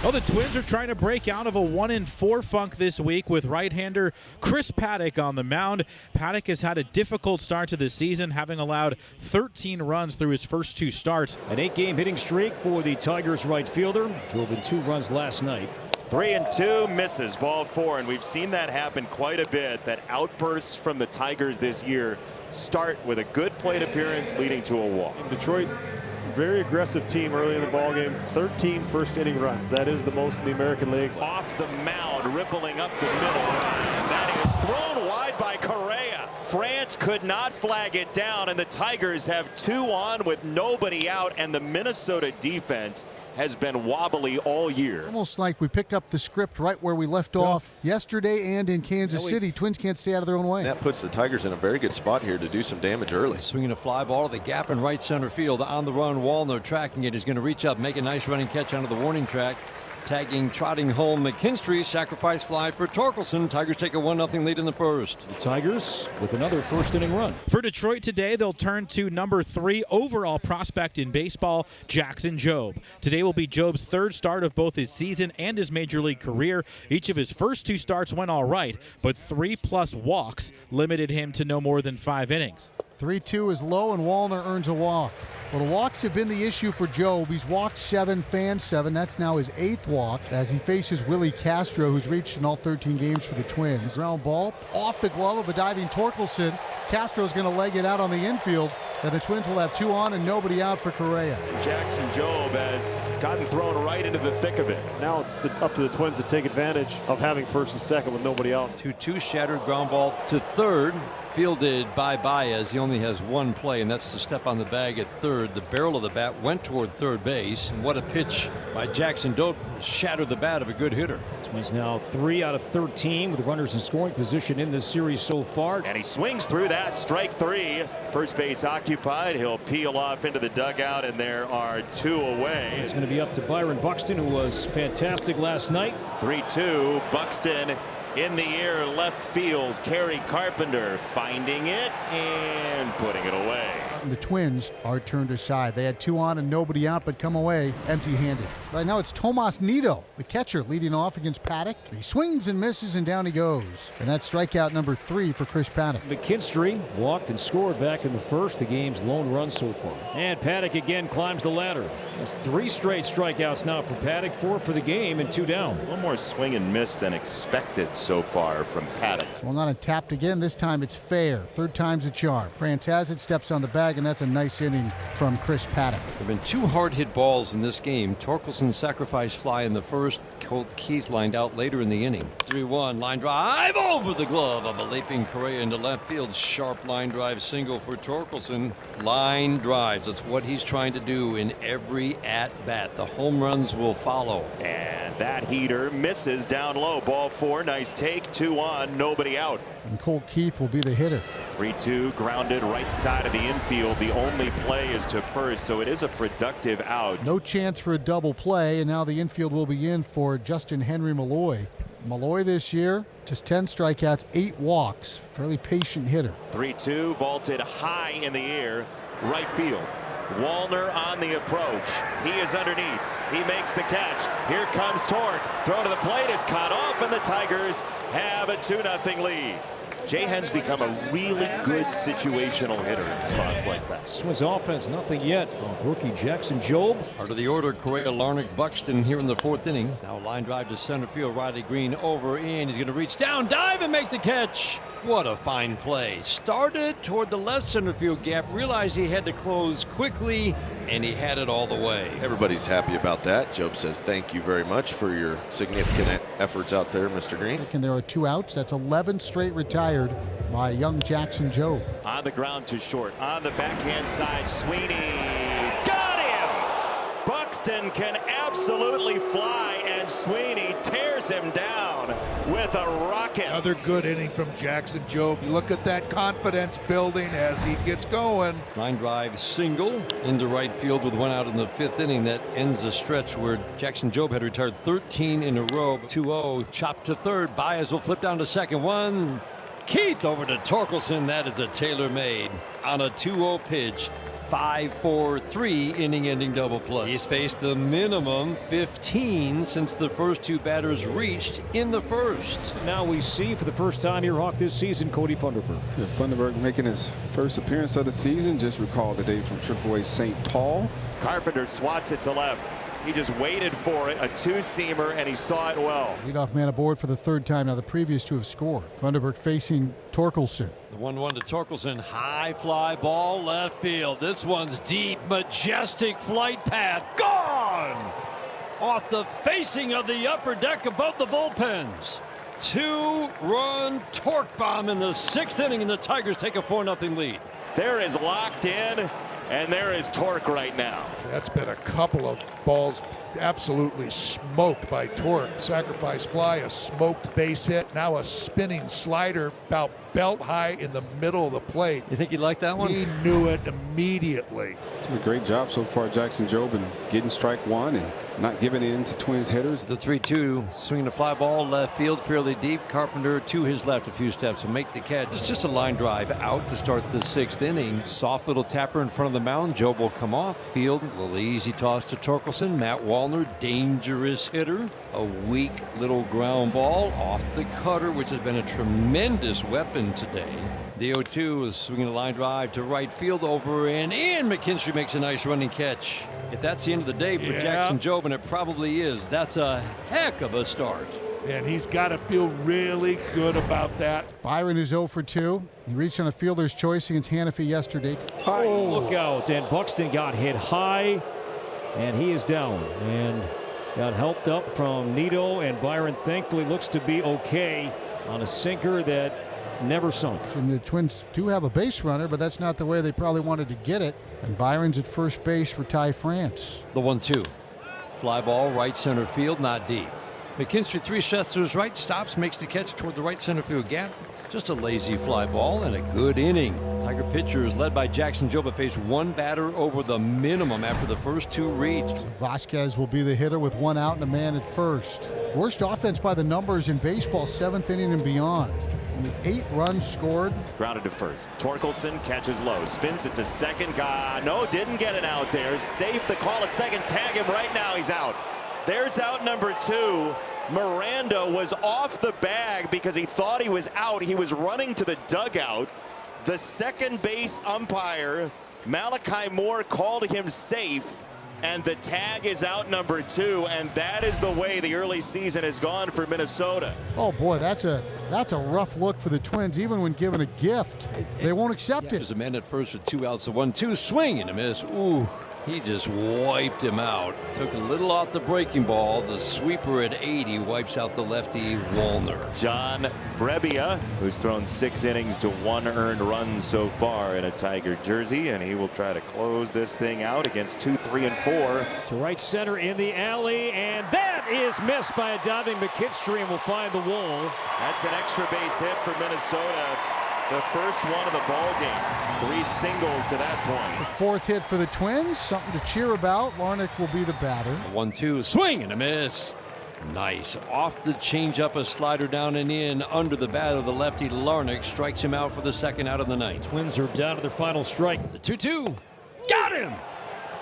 Well, the Twins are trying to break out of a 1-4 funk this week with right-hander Chris Paddack on the mound. Paddack has had a difficult start to the season, having allowed 13 runs through his first 2 starts. An 8-game hitting streak for the Tigers right fielder. Drove in 2 runs last night. 3-2 misses, ball 4, and we've seen that happen quite a bit. That outbursts from the Tigers this year start with a good plate appearance leading to a walk. Detroit, very aggressive team early in the ball game. 13 first inning runs. That is the most in the American League. Off the mound, rippling up the middle. That is thrown wide by Correa. France could not flag it down, and the Tigers have 2 on with nobody out, and the Minnesota defense has been wobbly all year. Almost like we picked up the script right where we left off yesterday and in Kansas City. Twins can't stay out of their own way. That puts the Tigers in a very good spot here to do some damage early. Swinging a fly ball to the gap in right center field. On the run, Wallner tracking it. He's going to reach up, make a nice running catch onto the warning track. Tagging, trotting home McKinstry. Sacrifice fly for Torkelson. Tigers take a 1-0 lead in the first. The Tigers with another first inning run. For Detroit today, they'll turn to number 3 overall prospect in baseball, Jackson Jobe. Today will be Jobe's 3rd start of both his season and his major league career. Each of his first 2 starts went all right, but 3+ walks limited him to no more than 5 innings. 3-2 is low, and Wallner earns a walk. Well, the walks have been the issue for Jobe. He's walked 7, fanned 7. That's now his 8th walk as he faces Willie Castro, who's reached in all 13 games for the Twins. Ground ball off the glove of a diving Torkelson. Castro's going to leg it out on the infield, and the Twins will have 2 on and nobody out for Correa. Jackson Jobe has gotten thrown right into the thick of it. Now it's up to the Twins to take advantage of having first and second with nobody out. 2-2 shattered ground ball to third. Fielded by Baez. He only has 1 play, and that's to step on the bag at third. The barrel of the bat went toward third base. And what a pitch by Jackson Jobe. Shattered the bat of a good hitter. Twins now 3 out of 13 with runners in scoring position in this series so far. And he swings through that. Strike 3. First base occupied. He'll peel off into the dugout, and there are 2 away. It's going to be up to Byron Buxton, who was fantastic last night. 3-2. Buxton in the air, left field. Kerry Carpenter finding it and putting it away. The Twins are turned aside. They had 2 on and nobody out, but come away empty-handed. Right now it's Tomas Nido, the catcher, leading off against Paddack. He swings and misses, and down he goes. And that's strikeout number 3 for Chris Paddack. McKinstry walked and scored back in the first, the game's lone run so far. And Paddack again climbs the ladder. That's 3 straight strikeouts now for Paddack, 4 for the game and 2 down. A little more swing and miss than expected so far from Paddack. Well, not tapped again. This time it's fair. 3rd time's a charm. France has it, steps on the bag, and that's a nice inning from Chris Paddack. There have been 2 hard-hit balls in this game. Torkelson's sacrifice fly in the first. Colt Keith lined out later in the inning. 3-1 line drive over the glove of a leaping Correa into left field. Sharp line drive single for Torkelson. Line drives. That's what he's trying to do in every at-bat. The home runs will follow. And that heater misses down low. Ball 4. Nice take. 2 on. Nobody out. And Colt Keith will be the hitter. 3-2 grounded right side of the infield. The only play is to first, so it is a productive out. No chance for a double play, and now the infield will be in for Justin Henry Malloy. Malloy this year, just 10 strikeouts, 8 walks. Fairly patient hitter. 3-2 vaulted high in the air, right field. Wallner on the approach. He is underneath. He makes the catch. Here comes Tork. Throw to the plate is caught off, and the Tigers have a 2-0 lead. Jahan's become a really good situational hitter in spots like that. Twins offense, nothing yet of rookie Jackson Jobe. Out of the order, Correa, Larnach, Buxton here in the 4th inning. Now line drive to center field. Riley Green over in. He's going to reach down, dive, and make the catch. What a fine play. Started toward the left center field gap. Realized he had to close quickly, and he had it all the way. Everybody's happy about that. Jobe says thank you very much for your significant efforts out there, Mr. Green. And there are 2 outs. That's 11 straight retired by young Jackson Jobe. On the ground to short. On the backhand side, Sweeney got him! Buxton can absolutely fly, and Sweeney tears him down with a rocket. Another good inning from Jackson Jobe. Look at that confidence building as he gets going. Line drive single into right field with 1 out in the 5th inning. That ends a stretch where Jackson Jobe had retired 13 in a row. 2-0, chopped to third. Baez will flip down to second. 1. Keith over to Torkelson. That is a tailor-made on a 2-0 pitch. 5-4 3-inning-ending double play. He's faced the minimum 15 since the first two batters reached in the first. Now we see for the first time here, Hawk, this season, Cody Funderburg. Yeah, Funderburg making his first appearance of the season. Just recall the day from AAA St. Paul. Carpenter swats it to left. He just waited for it, a two-seamer, and he saw it well. Leadoff man aboard for the third time. Now the previous two have scored. Funderburg facing Torkelson. The 1-1 to Torkelson. High fly ball left field. This one's deep, majestic flight path. Gone! Off the facing of the upper deck above the bullpens. 2-run torque bomb in the 6th inning, and the Tigers take a 4-0 lead. There is locked in, and there is torque right now. That's been a couple of balls absolutely smoked by Torque. Sacrifice fly, a smoked base hit, now a spinning slider about belt high in the middle of the plate. You think you like that one? He knew it immediately. Did a great job so far, Jackson Jobe, in getting strike one and not giving in to Twins hitters. The 3-2, swinging a fly ball left field fairly deep. Carpenter to his left a few steps to make the catch. It's just a line drive out to start the 6th inning. Soft little tapper in front of the mound. Jobe will come off field. A little easy toss to Torkelson. Matt Wallner, dangerous hitter. A weak little ground ball off the cutter, which has been a tremendous weapon today. The 0-2 is swinging a line drive to right field, over and in. McKinstry makes a nice running catch. If that's the end of the day for Jackson Jobe, and it probably is, that's a heck of a start. And he's got to feel really good about that. Byron is 0 for 2. He reached on a fielder's choice against Hannafy yesterday. Oh, look out. And Buxton got hit high, and he is down. And got helped up from Nito, and Byron thankfully looks to be okay on a sinker that never sunk. And the Twins do have a base runner, but that's not the way they probably wanted to get it. And Byron's at first base for Ty France. The 1-2. Fly ball right center field, not deep. McKinstry 3 shots to his right, stops, makes the catch toward the right center field gap. Just a lazy fly ball and a good inning. Tiger pitchers led by Jackson Jobe faced one batter over the minimum after the first two reached. So Vasquez will be the hitter with 1 out and a man at first. Worst offense by the numbers in baseball, 7th inning and beyond. Only 8 runs scored. Grounded to first. Torkelson catches low, spins it to second. No, didn't get it out there. Safe to call it second. Tag him right now. He's out. There's out number 2. Miranda was off the bag because he thought he was out. He was running to the dugout. The second base umpire, Malachi Moore, called him safe, and the tag is out number 2, and that is the way the early season has gone for Minnesota. Oh boy, that's a rough look for the Twins, even when given a gift. They won't accept it. There's a man at first with 2 outs, a 1-2 swing and a miss. Ooh. He just wiped him out. Took a little off the breaking ball. The sweeper at 80 wipes out the lefty Wallner. John Brebbia, who's thrown 6 innings to 1 earned run so far in a Tiger jersey, and he will try to close this thing out against 2, 3, and 4. To right center in the alley, and that is missed by a diving McKinstry, and will find the wall. That's an extra base hit for Minnesota. The first one of the ball game. 3 singles to that point. The 4th hit for the Twins, something to cheer about. Larnach will be the batter. 1-2 swing and a miss. Nice. Off the changeup, a slider down and in under the bat of the lefty. Larnach strikes him out for the 2nd out of the night. Twins are down to their final strike. The 2-2. Got him.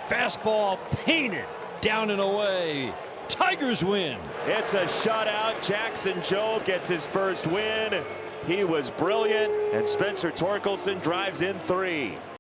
Fastball painted down and away. Tigers win. It's a shutout. Jackson Jobe gets his first win. He was brilliant, and Spencer Torkelson drives in 3.